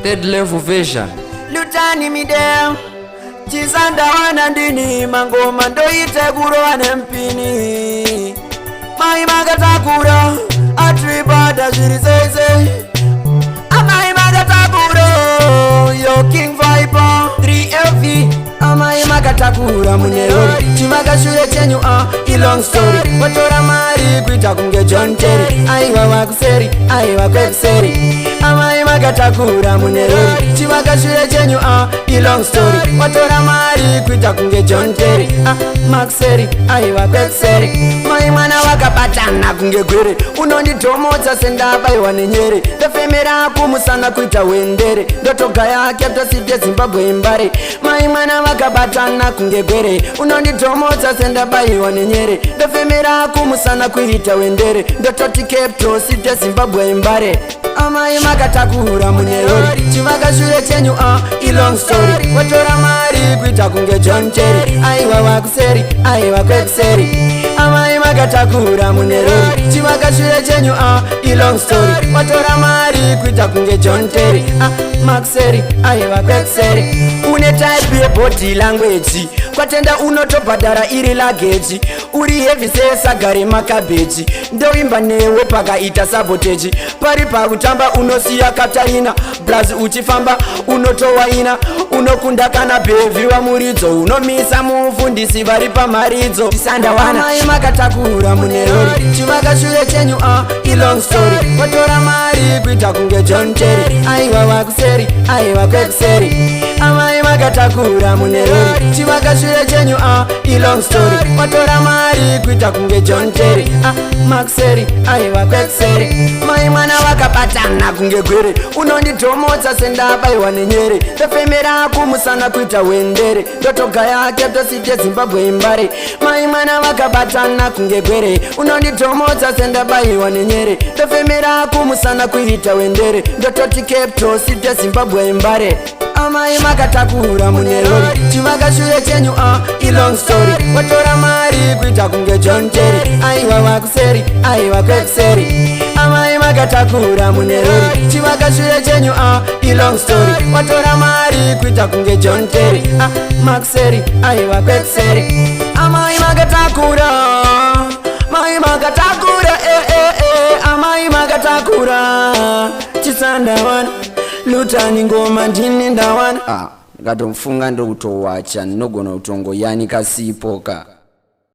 third level version. Lutani mideo chisanda wana ndini mangoma ndoite kuroa nempini mai magatakura atribada zirizeze amai magatakura yo King Viper 3LV amai magatakura munerori chimakashure chenyu long story watora mari kuita kunge John Terry aiwa wakuseri aiwa kwekuseri amai magatakura munerori chimakashure chenyu long story watora mari kuita kunge John Terry makuseri aiwa kwekuseri mai mwana wakabatana kunge gwere unondidhomodza sendabaiwa nenyere ndofemera kumusana kuita wendere ndotogaya Capital City Zimbabwe imbare mai mwana wakabatana kunge gwere unondidhomodza sendabaiwa nenyere ndofemera kumusana kuita wendere ndototi Capital City Zimbabwe imbare amai makatakura munerori chimakashure chenyu long story watora mari kuita kunge John Terry aiwa wakuseri aiwa kwekuseri amai makatakura munerori chimakashure chenyu long story watora mari kuita kunge John Terry makuseri aiwa kwekuseri une type yebody language kwatenda unotobhadhara iri luggage uri heavy sesagare makabeji ndoimba newe pakaita sabotage pari pakutamba unosiya Katarina Braz uchifamba unotowaina unokunda kana bhevhiwa muridzo unomisa mufundisi vari pamharidzo tisandawana mai makatakura munerori chimakashure chenyu long story watora mari kuita kunge John Terry aiwa wakuseri aiwa kwekuseri amai makatakura munerori chimakashure chenyu long story watora mari kuita kunge John Terry makuseri aiwa kwekuseri mai mwana wakabatana kunge gwere unondidhomodza sendabaiwa nenyere ndofemera kumusana kuita wendere ndotogaya Capital City Zimbabwe imbare mai mwana wakabatana kunge gwere unondidhomodza sendabaiwa nenyere ndofemera kumusana kuita wendere ndototi Capital City Zimbabwe imbare amai makatakura munerori chimakashure chenyu long story watora mari kuita kunge John Terry aiwa wakuseri aiwa kwekuseri amai makatakura munerori chimakashure chenyu long story watora mari kuita kunge John Terry makuseri aiwa kwekuseri amai makatakura mai makatakura amai makatakura chisandawana Lutani ngoma ndini ndawana ndikatomfunga ndokutowacha ndinogona kutongoyanika sipoka.